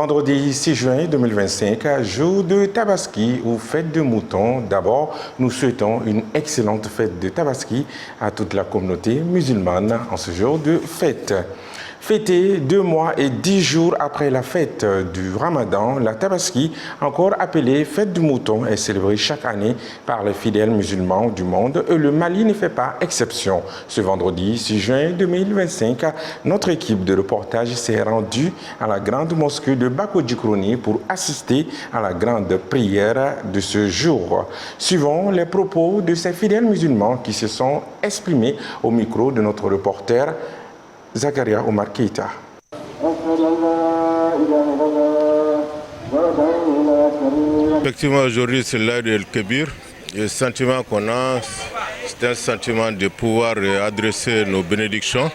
Vendredi 6 juin 2025, jour de Tabaski ou fête de mouton. D'abord, nous souhaitons une excellente fête de Tabaski à toute la communauté musulmane en ce jour de fête. Fêtée 2 mois et 10 jours après la fête du Ramadan, la Tabaski, encore appelée fête du mouton, est célébrée chaque année par les fidèles musulmans du monde et le Mali ne fait pas exception. Ce vendredi 6 juin 2025, notre équipe de reportage s'est rendue à la grande mosquée de Bako-Djikroni pour assister à la grande prière de ce jour. Suivons les propos de ces fidèles musulmans qui se sont exprimés au micro de notre reporter Zakaria Omar Keita. Effectivement, aujourd'hui, c'est l'heure del Kébir. Le sentiment qu'on a, c'est un sentiment de pouvoir adresser nos bénédictions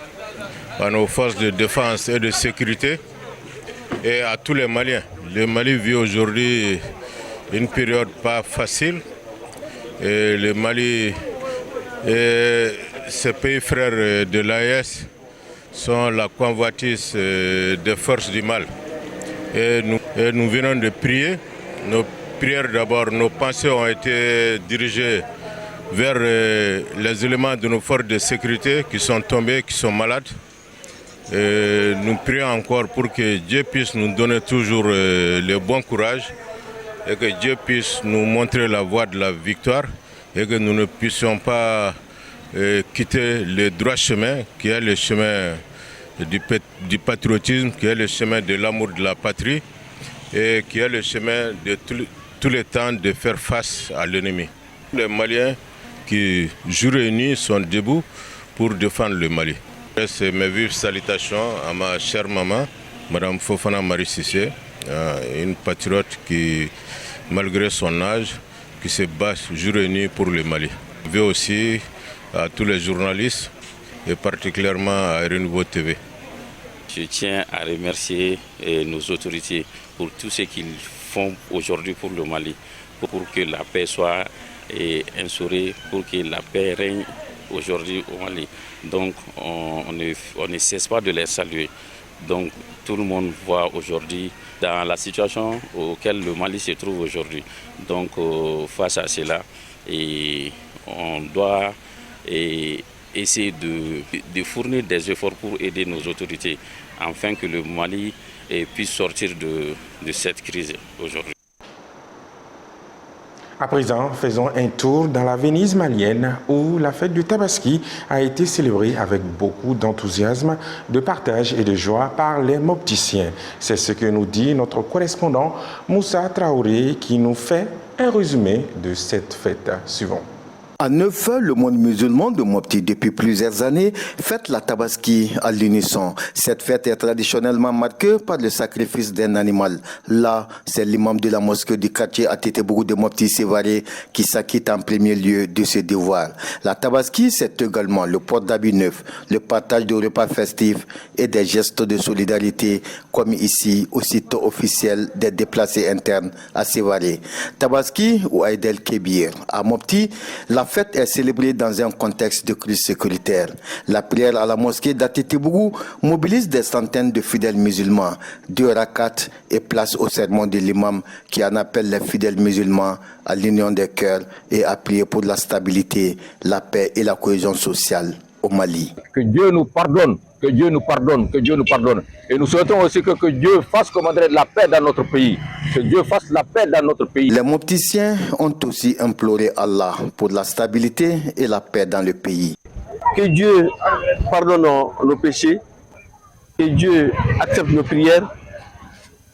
à nos forces de défense et de sécurité et à tous les Maliens. Le Mali vit aujourd'hui une période pas facile. Et le Mali et ses pays frères de l'AES sont la convoitise des forces du mal. Et nous venons de prier. Nos prières d'abord, nos pensées ont été dirigées vers les éléments de nos forces de sécurité qui sont tombés, qui sont malades. Et nous prions encore pour que Dieu puisse nous donner toujours le bon courage et que Dieu puisse nous montrer la voie de la victoire et que nous ne puissions pas quitter le droit chemin qui est le chemin du patriotisme, qui est le chemin de l'amour de la patrie et qui est le chemin de tous les temps de faire face à l'ennemi. Les Maliens qui, jour et nuit, sont debout pour défendre le Mali. C'est mes vives salutations à ma chère maman, Madame Fofana Marie Cissé, une patriote qui, malgré son âge, qui se bat jour et nuit pour le Mali. Je veux aussi à tous les journalistes et particulièrement à Renouveau TV. Je tiens à remercier nos autorités pour tout ce qu'ils font aujourd'hui pour le Mali, pour que la paix soit instaurée, pour que la paix règne aujourd'hui au Mali. Donc on ne cesse pas de les saluer. Donc tout le monde voit aujourd'hui dans la situation auquel le Mali se trouve aujourd'hui. Donc face à cela, on doit essayer de fournir des efforts pour aider nos autorités afin que le Mali puisse sortir de cette crise aujourd'hui. À présent, faisons un tour dans la Venise malienne où la fête du Tabaski a été célébrée avec beaucoup d'enthousiasme, de partage et de joie par les mopticiens. C'est ce que nous dit notre correspondant Moussa Traoré qui nous fait un résumé de cette fête. Suivant. À Neuf, le monde musulman de Mopti depuis plusieurs années fête la Tabaski à l'unisson. Cette fête est traditionnellement marquée par le sacrifice d'un animal. Là, c'est l'imam de la mosquée du quartier à Tétébourou de Mopti Sévaré qui s'acquitte en premier lieu de ce devoir. La Tabaski, c'est également le port d'habits neufs, le partage de repas festifs et des gestes de solidarité comme ici au site officiel des déplacés internes à Sévaré. Tabaski ou Aïd el-Kébir à Mopti, la fête est célébrée dans un contexte de crise sécuritaire. La prière à la mosquée d'Atétébourou mobilise des centaines de fidèles musulmans. 2 rakats et place au sermon de l'imam qui en appelle les fidèles musulmans à l'union des cœurs et à prier pour la stabilité, la paix et la cohésion sociale au Mali. Que Dieu nous pardonne, que Dieu nous pardonne, que Dieu nous pardonne. Et nous souhaitons aussi que Dieu fasse la paix dans notre pays. Que Dieu fasse la paix dans notre pays. Les mopticiens ont aussi imploré Allah pour la stabilité et la paix dans le pays. Que Dieu pardonne nos péchés, que Dieu accepte nos prières,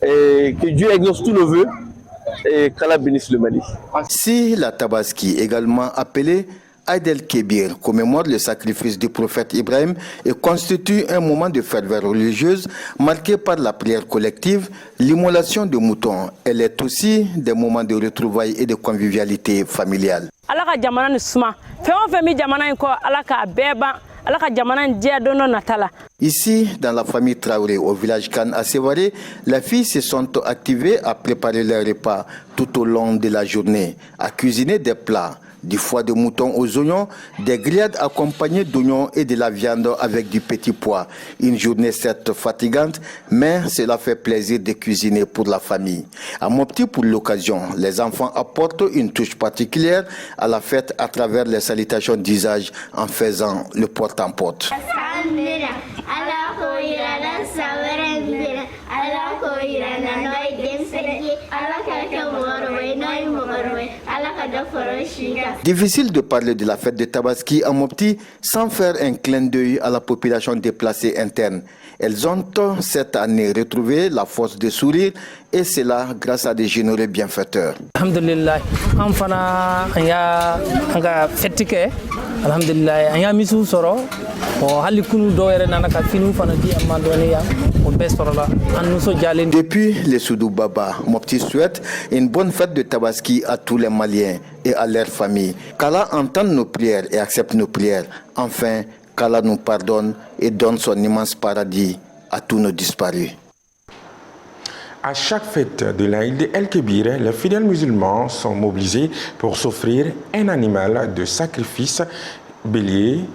et que Dieu exauce tous nos vœux et qu'Allah bénisse le Mali. Si la Tabaski, également appelée Aïd el-Kébir, commémore le sacrifice du prophète Ibrahim et constitue un moment de ferveur religieuse marqué par la prière collective, l'immolation de moutons. Elle est aussi des moments de retrouvailles et de convivialité familiale. Ici, dans la famille Traoré, au village Khan à Sévaré, les filles se sont activées à préparer leurs repas tout au long de la journée, à cuisiner des plats du foie de mouton aux oignons, des grillades accompagnées d'oignons et de la viande avec du petit pois. Une journée certes fatigante, mais cela fait plaisir de cuisiner pour la famille. À Mopti, pour l'occasion, les enfants apportent une touche particulière à la fête à travers les salutations d'usage en faisant le porte-en-porte. Difficile de parler de la fête de Tabaski à Mopti sans faire un clin d'œil à la population déplacée interne. Elles ont cette année retrouvé la force de sourire et cela grâce à des généreux bienfaiteurs. Alhamdulillah, enfana anga fetike. Alhamdulillah, anga misu soro. Depuis les Soudou Baba, Mopti souhaite une bonne fête de Tabaski à tous les Maliens et à leurs familles. Qu'Allah entende nos prières et accepte nos prières. Enfin, qu'Allah nous pardonne et donne son immense paradis à tous nos disparus. À chaque fête de l'Aïd el-Kébir, les fidèles musulmans sont mobilisés pour s'offrir un animal de sacrifice, bélier,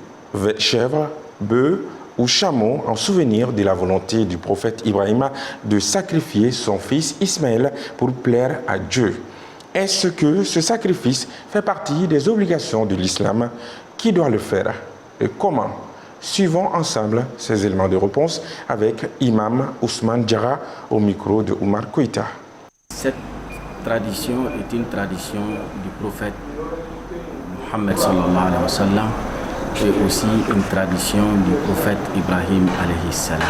chèvre, bœuf ou chameau en souvenir de la volonté du prophète Ibrahim de sacrifier son fils Ismaël pour plaire à Dieu. Est-ce que ce sacrifice fait partie des obligations de l'islam? Qui doit le faire et comment? Suivons ensemble ces éléments de réponse avec Imam Ousmane Diarra au micro de Oumar Koïta. Cette tradition est une tradition du prophète Mohammed sallallahu alayhi wa sallam et aussi une tradition du prophète Ibrahim alayhi salam.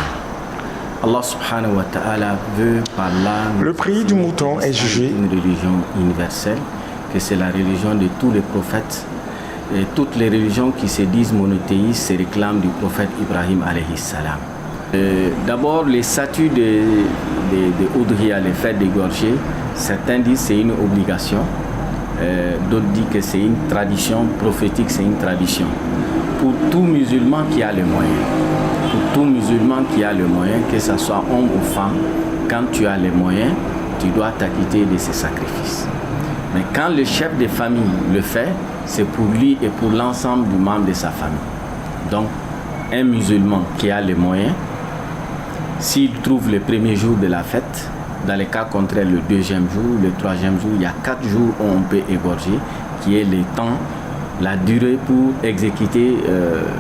Allah subhanahu wa ta'ala veut par là... Le prix du mouton est jugé une religion universelle, que c'est la religion de tous les prophètes. Et toutes les religions qui se disent monothéistes se réclament du prophète Ibrahim alayhi salam. D'abord, les statuts de Udhiya, les fêtes d'égorger, certains disent que c'est une obligation, d'autres disent que c'est une tradition prophétique, c'est une tradition. Pour tout musulman qui a les moyens, pour tout musulman qui a les moyens, que ce soit homme ou femme, quand tu as les moyens, tu dois t'acquitter de ces sacrifices. Mais quand le chef de famille le fait, c'est pour lui et pour l'ensemble du membre de sa famille. Donc, un musulman qui a les moyens, s'il trouve le premier jour de la fête, dans les cas contraires, le deuxième jour, le troisième jour, il y a 4 jours où on peut égorger, qui est le temps, la durée pour exécuter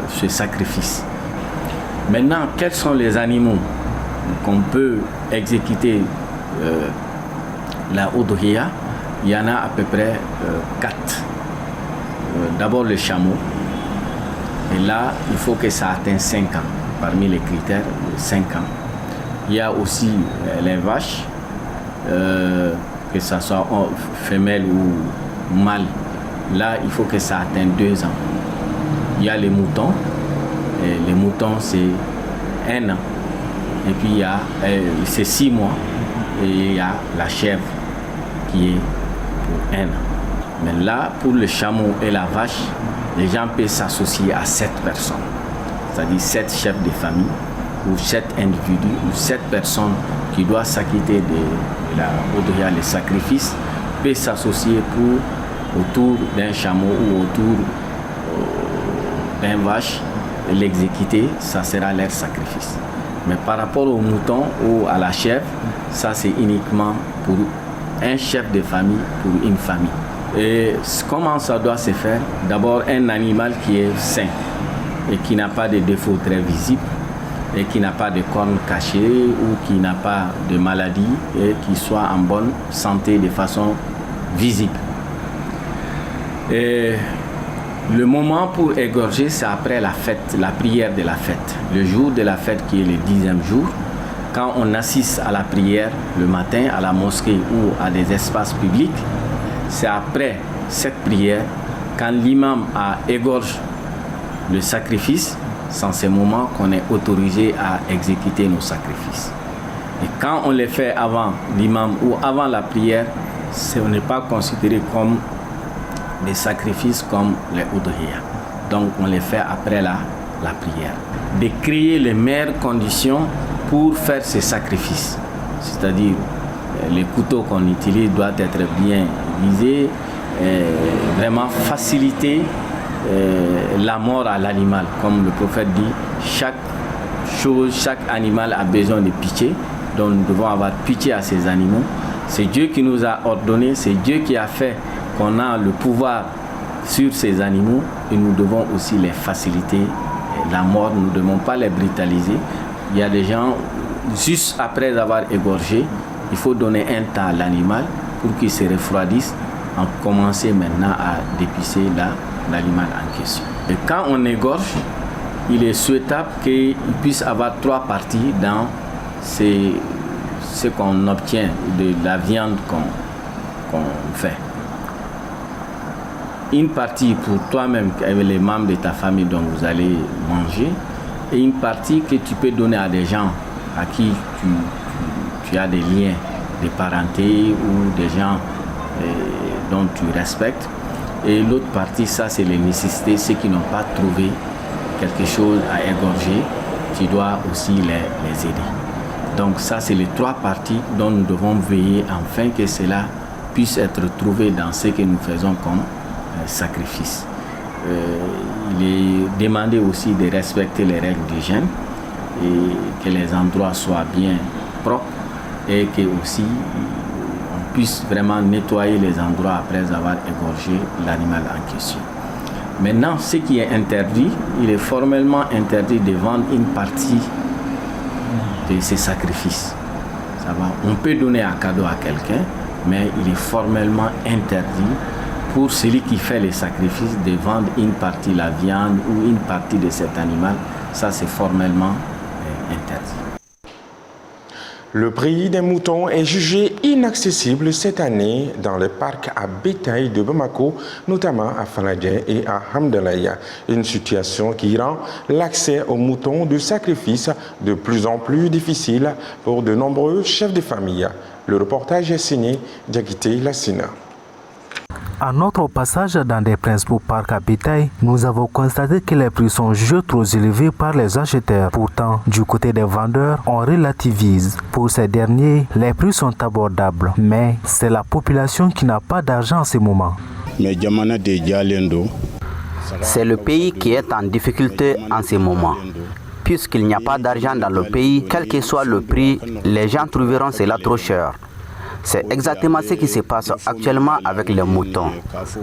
ce sacrifice. Maintenant, quels sont les animaux qu'on peut exécuter la Udhiya? Il y en a à peu près 4. D'abord le chameau. Et là, il faut que ça atteigne 5 ans. Parmi les critères, 5 ans. Il y a aussi les vaches, que ce soit femelle ou mâle. Là, il faut que ça atteigne 2 ans. Il y a les moutons. Et les moutons, c'est 1 an. Et puis, c'est 6 mois. Et il y a la chèvre qui est pour 1 an. Mais là, pour le chameau et la vache, les gens peuvent s'associer à 7 personnes. C'est-à-dire 7 chefs de famille, ou 7 individus, ou 7 personnes qui doivent s'acquitter de la Udhiya, les sacrifices, peuvent s'associer autour d'un chameau ou autour d'un vache, l'exécuter, ça sera leur sacrifice. Mais par rapport au mouton ou à la chèvre, ça c'est uniquement pour un chef de famille, pour une famille. Et comment ça doit se faire? D'abord, un animal qui est sain et qui n'a pas de défauts très visibles et qui n'a pas de cornes cachées ou qui n'a pas de maladie et qui soit en bonne santé de façon visible. Et le moment pour égorger, c'est après la fête, la prière de la fête. Le jour de la fête qui est le 10e jour, quand on assiste à la prière le matin à la mosquée ou à des espaces publics, c'est après cette prière, quand l'imam a égorgé le sacrifice, c'est en ce moment qu'on est autorisé à exécuter nos sacrifices. Et quand on les fait avant l'imam ou avant la prière, ce n'est pas considéré comme des sacrifices comme les Udhiya. Donc on les fait après la prière. De créer les meilleures conditions pour faire ces sacrifices. C'est-à-dire les couteaux qu'on utilise doivent être bien visés, vraiment faciliter la mort à l'animal. Comme le prophète dit, chaque animal a besoin de pitié, donc nous devons avoir pitié à ces animaux. C'est Dieu qui nous a ordonné, c'est Dieu qui a fait qu'on a le pouvoir sur ces animaux et nous devons aussi les faciliter. La mort, nous ne devons pas les brutaliser. Il y a des gens, juste après avoir égorgé, il faut donner un temps à l'animal pour qu'il se refroidisse, en commencer maintenant à dépicer l'animal en question. Et quand on égorge, il est souhaitable qu'il puisse avoir 3 parties dans ce qu'on obtient de la viande qu'on fait. Une partie pour toi-même avec les membres de ta famille dont vous allez manger et une partie que tu peux donner à des gens à qui tu as des liens de parenté ou des gens dont tu respectes. Et l'autre partie, ça c'est les nécessités, ceux qui n'ont pas trouvé quelque chose à égorger, tu dois aussi les aider. Donc ça c'est les 3 parties dont nous devons veiller afin que cela puisse être trouvé dans ce que nous faisons comme sacrifice. Il est demandé aussi de respecter les règles d'hygiène et que les endroits soient bien propres et que aussi on puisse vraiment nettoyer les endroits après avoir égorgé l'animal en question. Maintenant, ce qui est interdit, il est formellement interdit de vendre une partie de ces sacrifices. Ça va? On peut donner un cadeau à quelqu'un, mais il est formellement interdit pour celui qui fait les sacrifices de vendre une partie de la viande ou une partie de cet animal. Ça, c'est formellement interdit. Le prix des moutons est jugé inaccessible cette année dans les parcs à bétail de Bamako, notamment à Fanadien et à Hamdalaya. Une situation qui rend l'accès aux moutons de sacrifice de plus en plus difficile pour de nombreux chefs de famille. Le reportage est signé Diakité Lassina. À notre passage dans des principaux parcs à bétail, nous avons constaté que les prix sont jugés trop élevés par les acheteurs. Pourtant, du côté des vendeurs, on relativise. Pour ces derniers, les prix sont abordables, mais c'est la population qui n'a pas d'argent en ce moment. C'est le pays qui est en difficulté en ce moment. Puisqu'il n'y a pas d'argent dans le pays, quel que soit le prix, les gens trouveront cela trop cher. C'est exactement ce qui se passe actuellement avec les moutons.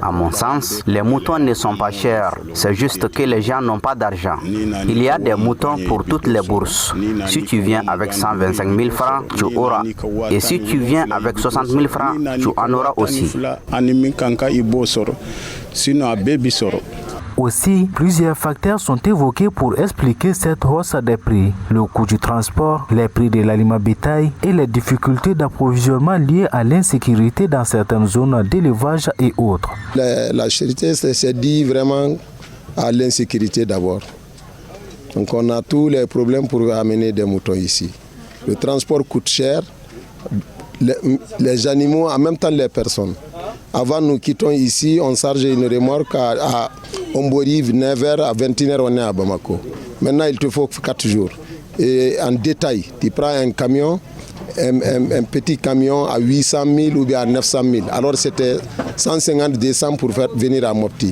À mon sens, les moutons ne sont pas chers, c'est juste que les gens n'ont pas d'argent. Il y a des moutons pour toutes les bourses. Si tu viens avec 125 000 francs, tu auras. Et si tu viens avec 60 000 francs, tu en auras aussi. Aussi, plusieurs facteurs sont évoqués pour expliquer cette hausse des prix. Le coût du transport, les prix de l'aliment bétail et les difficultés d'approvisionnement liées à l'insécurité dans certaines zones d'élevage et autres. La charité, c'est dit vraiment à l'insécurité d'abord. Donc on a tous les problèmes pour amener des moutons ici. Le transport coûte cher, les animaux, en même temps les personnes. Avant nous quittons ici, on charge une remorque à Ombori, 9h, à 21h on est à Bamako. Maintenant il te faut 4 jours. Et en détail, tu prends un camion, un petit camion à 800 000 ou bien à 900 000. Alors c'était 150 200 pour faire venir à Mopti.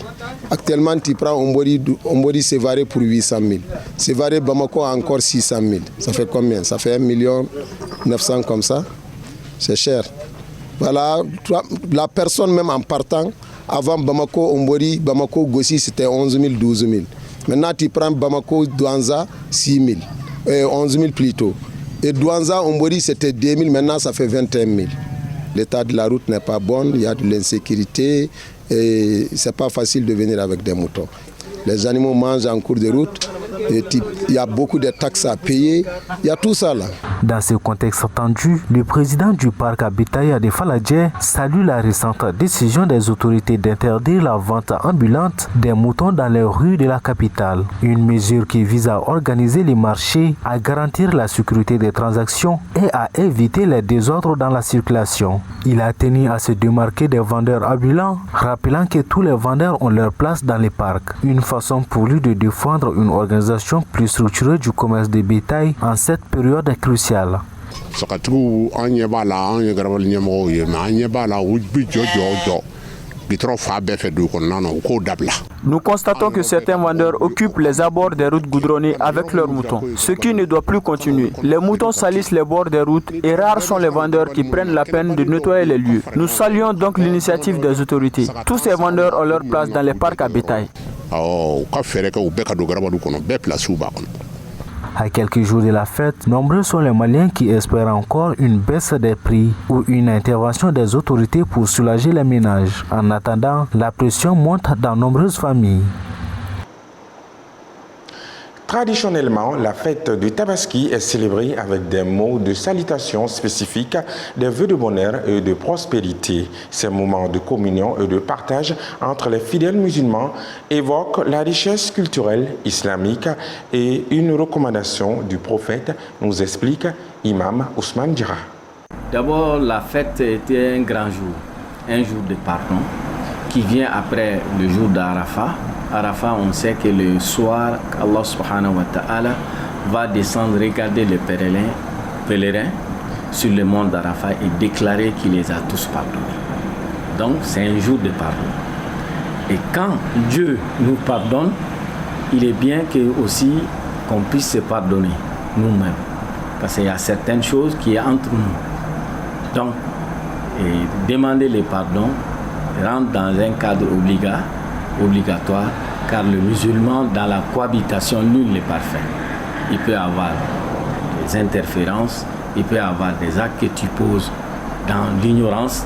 Actuellement tu prends Ombori Sévaré pour 800 000. Sévaré Bamako a encore 600 000. Ça fait combien? Ça fait 1 900 000 comme ça. C'est cher. Voilà, la personne même en partant, avant Bamako, Ombori, Bamako, Gossi, c'était 11 000, 12 000. Maintenant, tu prends Bamako, Douanza, 6 000, 11 000 plutôt. Et Douanza, Ombori, c'était 2 000, maintenant ça fait 21 000. L'état de la route n'est pas bon, il y a de l'insécurité et c'est pas facile de venir avec des moutons. Les animaux mangent en cours de route, il y a beaucoup de taxes à payer, il y a tout ça là. Dans ce contexte tendu, le président du parc à bétail de Faladje salue la récente décision des autorités d'interdire la vente ambulante des moutons dans les rues de la capitale. Une mesure qui vise à organiser les marchés, à garantir la sécurité des transactions et à éviter les désordres dans la circulation. Il a tenu à se démarquer des vendeurs ambulants, rappelant que tous les vendeurs ont leur place dans les parcs. Une façon pour lui de défendre une organisation plus structurée du commerce de bétail en cette période cruciale. Nous constatons que certains vendeurs occupent les abords des routes goudronnées avec leurs moutons, ce qui ne doit plus continuer. Les moutons salissent les bords des routes et rares sont les vendeurs qui prennent la peine de nettoyer les lieux. Nous saluons donc l'initiative des autorités. Tous ces vendeurs ont leur place dans les parcs à bétail. À quelques jours de la fête, nombreux sont les Maliens qui espèrent encore une baisse des prix ou une intervention des autorités pour soulager les ménages. En attendant, la pression monte dans nombreuses familles. Traditionnellement, la fête du Tabaski est célébrée avec des mots de salutation spécifiques, des vœux de bonheur et de prospérité. Ces moments de communion et de partage entre les fidèles musulmans évoquent la richesse culturelle islamique et une recommandation du prophète, nous explique Imam Ousmane Djira. D'abord, la fête était un grand jour, un jour de pardon qui vient après le jour d'Arafat. Arafat, on sait que le soir, Allah subhanahu wa ta'ala va descendre regarder les pèlerins sur le mont d'Arafat et déclarer qu'il les a tous pardonnés. Donc c'est un jour de pardon. Et quand Dieu nous pardonne, il est bien aussi qu'on puisse se pardonner nous-mêmes. Parce qu'il y a certaines choses qui sont entre nous. Donc, demander le pardon rentre dans un cadre obligatoire, car le musulman, dans la cohabitation, nul n'est parfait. Il peut y avoir des interférences, il peut y avoir des actes que tu poses dans l'ignorance,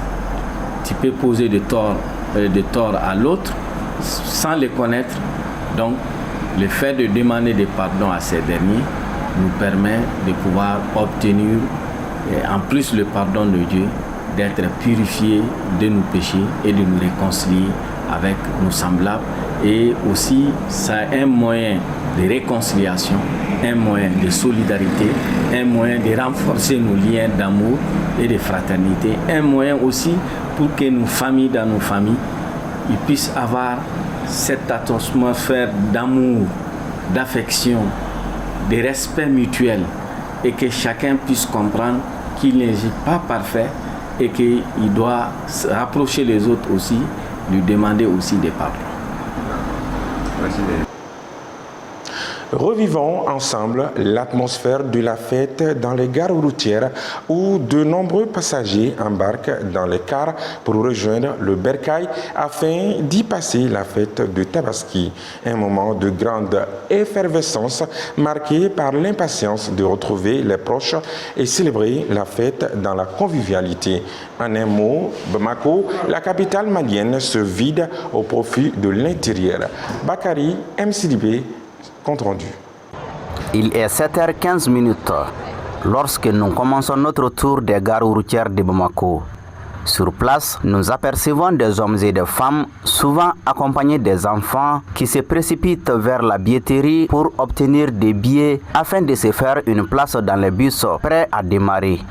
tu peux poser des torts à l'autre sans les connaître. Donc, le fait de demander des pardons à ces derniers nous permet de pouvoir obtenir, en plus le pardon de Dieu, d'être purifiés de nos péchés et de nous réconcilier avec nos semblables. Et aussi, ça a un moyen de réconciliation, un moyen de solidarité, un moyen de renforcer nos liens d'amour et de fraternité, un moyen aussi pour que nos familles, dans nos familles, ils puissent avoir cette atmosphère d'amour, d'affection, de respect mutuel, et que chacun puisse comprendre qu'il n'est pas parfait et qu'il doit se rapprocher les autres aussi, lui demander aussi des pardons. Merci. Revivons ensemble l'atmosphère de la fête dans les gares routières où de nombreux passagers embarquent dans les cars pour rejoindre le bercail afin d'y passer la fête de Tabaski. Un moment de grande effervescence marqué par l'impatience de retrouver les proches et célébrer la fête dans la convivialité. En un mot, Bamako, la capitale malienne, se vide au profit de l'intérieur. Bakary MCDB, compte rendu. Il est 7h15 lorsque nous commençons notre tour des gares routières de Bamako. Sur place, nous apercevons des hommes et des femmes, souvent accompagnés des enfants, qui se précipitent vers la billetterie pour obtenir des billets afin de se faire une place dans les bus prêts à démarrer.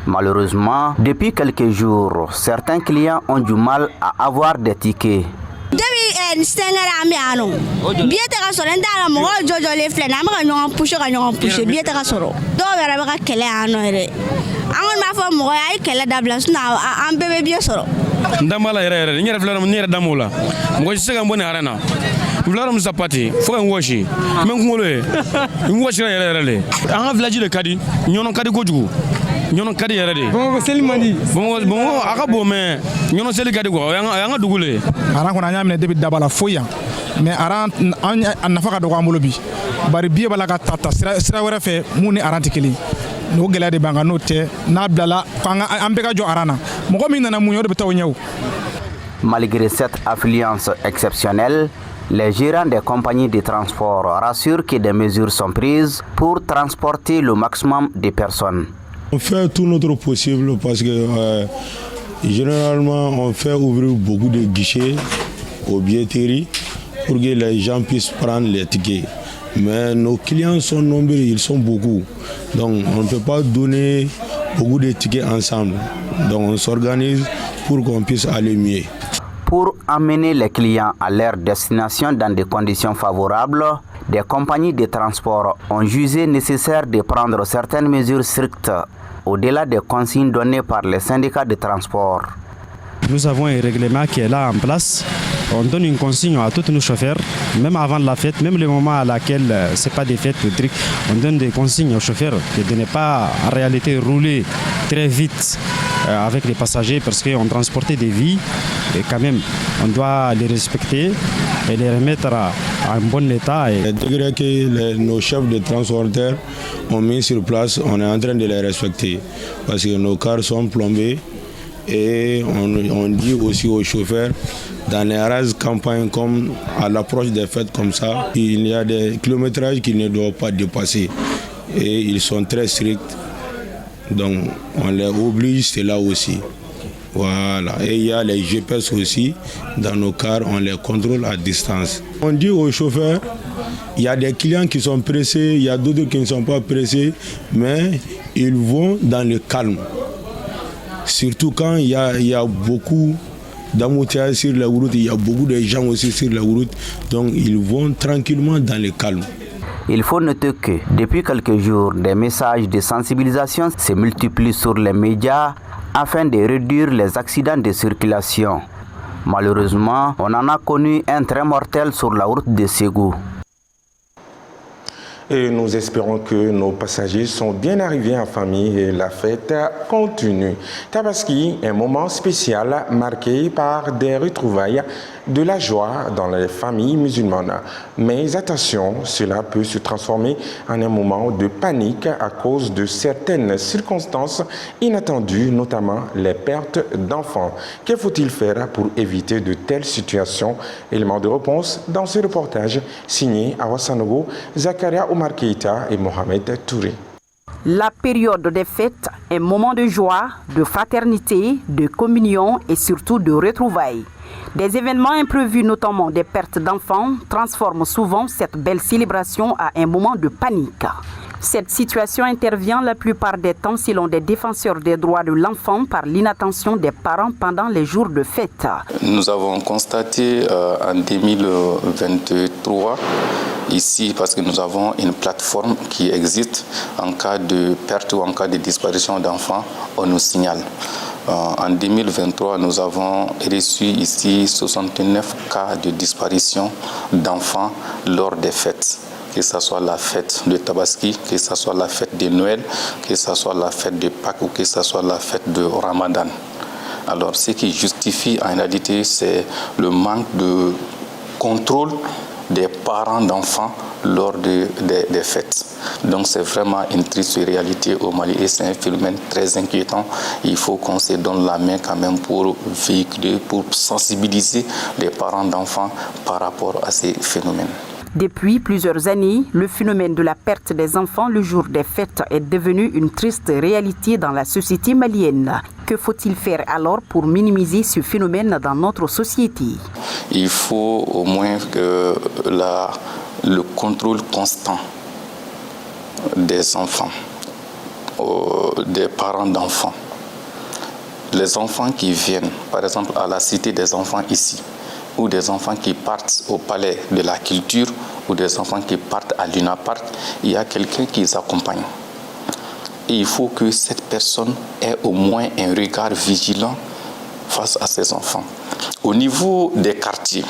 Malheureusement, depuis quelques jours, certains clients ont du mal à avoir des tickets. Ndamala yɛrɛ ni yɛrɛ filɛ ni yɛrɛ damu la mɔgɔ si se ka bɔ ni arena filɛ musa pati fo ka n wɔsi n bɛ n kunkolo ye n wɔsira yɛrɛ le an ka village de ka di ɲɔnɔ ka di kojugu ɲɔnɔ ka di yɛrɛ de bamakɔ seli man di bamakɔ a ka bon mais ɲɔnɔ seli ka di quoi o y'an ka dugu le aran kɔni an y'a minɛ depuis daba la fo yan mais aran a nafa ka dɔgɔ an bolo bi bari biye b'a la ka ta sira wɛrɛ fɛ mun ni aran tɛ kelen n'o gɛlɛya de b'an kan n'o tɛ n'a bilala an bɛɛ ka jɔ aran na mɔgɔ min nana mun ye o de bɛ taa o ɲɛ o. Malgré cette affluence exceptionnelle, les gérants des compagnies de transport rassurent que des mesures sont prises pour transporter le maximum de personnes. On fait tout notre possible parce que généralement on fait ouvrir beaucoup de guichets aux billetteries pour que les gens puissent prendre les tickets. Mais nos clients sont nombreux, ils sont beaucoup. Donc on ne peut pas donner beaucoup de tickets ensemble. Donc on s'organise pour qu'on puisse aller mieux. Pour amener les clients à leur destination dans des conditions favorables, des compagnies de transport ont jugé nécessaire de prendre certaines mesures strictes au-delà des consignes données par les syndicats de transport. Nous avons un règlement qui est là en place. On donne une consigne à tous nos chauffeurs, même avant la fête, même le moment à laquelle ce n'est pas des fêtes, on donne des consignes aux chauffeurs de ne pas en réalité rouler très vite avec les passagers parce qu'on transportait des vies et quand même on doit les respecter et les remettre en bon état. Le degré que nos chefs de transporteurs ont mis sur place, on est en train de les respecter parce que nos cars sont plombés. Et on dit aussi aux chauffeurs, dans les rares campagnes comme à l'approche des fêtes comme ça, il y a des kilométrages qu'ils ne doivent pas dépasser. Et ils sont très stricts. Donc on les oblige, c'est là aussi. Voilà. Et il y a les GPS aussi. Dans nos cars, on les contrôle à distance. On dit aux chauffeurs, il y a des clients qui sont pressés, il y a d'autres qui ne sont pas pressés, mais ils vont dans le calme. Surtout quand il y a beaucoup d'embouteillages sur la route, il y a beaucoup de gens aussi sur la route, donc ils vont tranquillement dans le calme. Il faut noter que depuis quelques jours, des messages de sensibilisation se multiplient sur les médias afin de réduire les accidents de circulation. Malheureusement, on en a connu un très mortel sur la route de Ségou. Et nous espérons que nos passagers sont bien arrivés en famille et la fête continue. Tabaski, un moment spécial marqué par des retrouvailles, de la joie dans les familles musulmanes. Mais attention, cela peut se transformer en un moment de panique à cause de certaines circonstances inattendues, notamment les pertes d'enfants. Que faut-il faire pour éviter de telles situations? Éléments de réponse dans ce reportage signé Awa Sanogo, Zakaria Omar Keita et Mohamed Touré. La période des fêtes est un moment de joie, de fraternité, de communion et surtout de retrouvailles. Des événements imprévus, notamment des pertes d'enfants, transforment souvent cette belle célébration à un moment de panique. Cette situation intervient la plupart des temps selon des défenseurs des droits de l'enfant par l'inattention des parents pendant les jours de fête. Nous avons constaté en 2023 ici, parce que nous avons une plateforme qui existe en cas de perte ou en cas de disparition d'enfants, on nous signale. En 2023, nous avons reçu ici 69 cas de disparition d'enfants lors des fêtes. Que ce soit la fête de Tabaski, que ce soit la fête de Noël, que ce soit la fête de Pâques ou que ce soit la fête de Ramadan. Alors, ce qui justifie en réalité, c'est le manque de contrôle des parents d'enfants lors des fêtes. Donc c'est vraiment une triste réalité au Mali et c'est un phénomène très inquiétant. Il faut qu'on se donne la main quand même pour véhiculer, pour sensibiliser les parents d'enfants par rapport à ces phénomènes. Depuis plusieurs années, le phénomène de la perte des enfants le jour des fêtes est devenu une triste réalité dans la société malienne. Que faut-il faire alors pour minimiser ce phénomène dans notre société? Il faut au moins que le contrôle constant des enfants, des parents d'enfants. Les enfants qui viennent, par exemple, à la Cité des enfants ici, ou des enfants qui partent au palais de la culture, ou des enfants qui partent à Luna Park, il y a quelqu'un qui les accompagne. Et il faut que cette personne ait au moins un regard vigilant face à ces enfants. Au niveau des quartiers,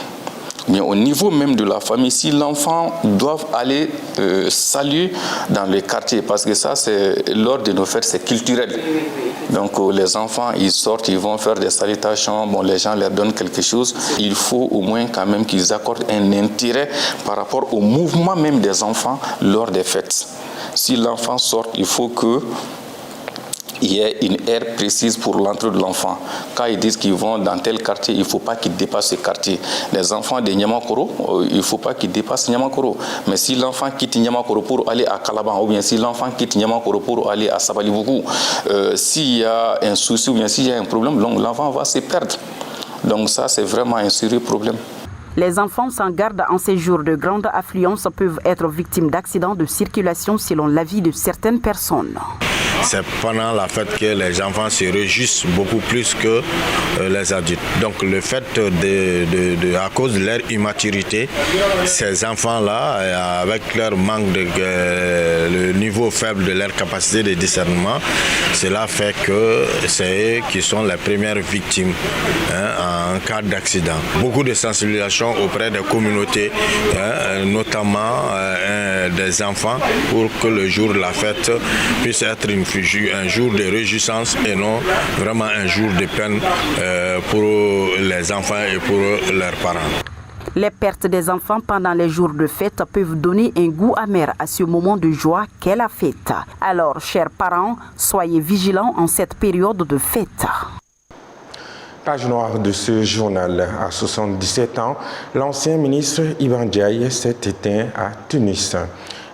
mais au niveau même de la famille, si l'enfant doit aller saluer dans les quartiers, parce que ça, c'est lors de nos fêtes, c'est culturel. Donc les enfants, ils sortent, ils vont faire des salutations, bon, les gens leur donnent quelque chose. Il faut au moins quand même qu'ils accordent un intérêt par rapport au mouvement même des enfants lors des fêtes. Si l'enfant sort, il faut qu'il y ait une aire précise pour l'entrée de l'enfant. Quand ils disent qu'ils vont dans tel quartier, il ne faut pas qu'ils dépassent ce quartier. Les enfants de Niamakoro, il ne faut pas qu'ils dépassent Niamakoro. Mais si l'enfant quitte Niamakoro pour aller à Calaban, ou bien si l'enfant quitte Niamakoro pour aller à Sabalibougou, s'il y a un souci ou bien s'il y a un problème, l'enfant va se perdre. Donc ça, c'est vraiment un sérieux problème. Les enfants sans garde en ces jours de grande affluence peuvent être victimes d'accidents de circulation selon l'avis de certaines personnes. c'est pendant la fête que les enfants se réjouissent beaucoup plus que les adultes. Donc le fait à cause de leur immaturité, ces enfants-là, avec leur manque le niveau faible de leur capacité de discernement, cela fait que c'est eux qui sont les premières victimes en cas d'accident. Beaucoup de sensibilisation auprès des communautés, notamment des enfants, pour que le jour de la fête puisse être un jour de réjouissance et non vraiment un jour de peine pour les enfants et pour leurs parents. Les pertes des enfants pendant les jours de fête peuvent donner un goût amer à ce moment de joie qu'est la fête. Alors, chers parents, soyez vigilants en cette période de fête. Page noire de ce journal. À 77 ans, l'ancien ministre Iba Ndiaye s'est éteint à Tunis.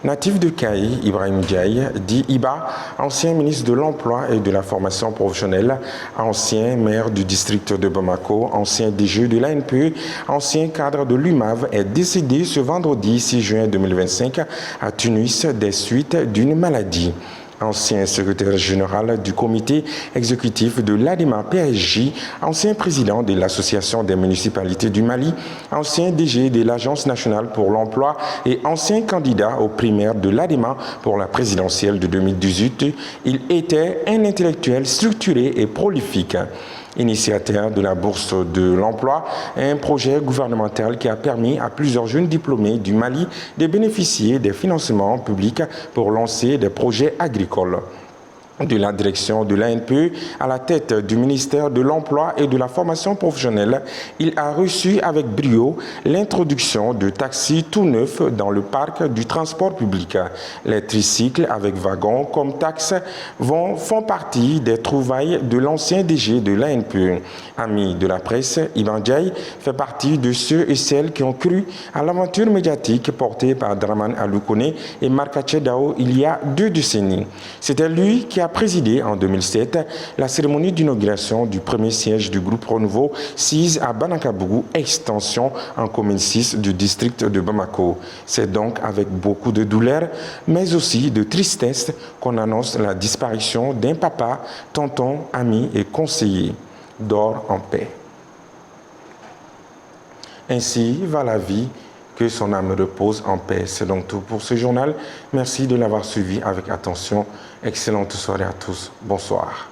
Natif de Kaï, Ibrahim Ndiaye, dit Iba, ancien ministre de l'Emploi et de la formation professionnelle, ancien maire du district de Bamako, ancien DG de l'ANPE, ancien cadre de l'UMAV, est décédé ce vendredi 6 juin 2025 à Tunis des suites d'une maladie. Ancien secrétaire général du comité exécutif de l'ADIMA PSG, ancien président de l'Association des municipalités du Mali, ancien DG de l'Agence nationale pour l'emploi et ancien candidat aux primaires de l'ADIMA pour la présidentielle de 2018, il était un intellectuel structuré et prolifique. Initiateur de la Bourse de l'Emploi, un projet gouvernemental qui a permis à plusieurs jeunes diplômés du Mali de bénéficier des financements publics pour lancer des projets agricoles. De la direction de l'ANPE à la tête du ministère de l'Emploi et de la formation professionnelle, il a reçu avec brio l'introduction de taxis tout neufs dans le parc du transport public. Les tricycles avec wagons comme taxe font partie des trouvailles de l'ancien DG de l'ANPE. Ami de la presse, Iba Ndiaye fait partie de ceux et celles qui ont cru à l'aventure médiatique portée par Dramane Aloukoné et Marc Dao il y a 2 décennies. C'était lui qui a présidé en 2007 la cérémonie d'inauguration du premier siège du groupe Renouveau 6 à Banakabougou, extension en commune 6 du district de Bamako. C'est donc avec beaucoup de douleur, mais aussi de tristesse qu'on annonce la disparition d'un papa, tonton, ami et conseiller. Dort en paix. Ainsi va la vie. Que son âme repose en paix. C'est donc tout pour ce journal. Merci de l'avoir suivi avec attention. Excellente soirée à tous. Bonsoir.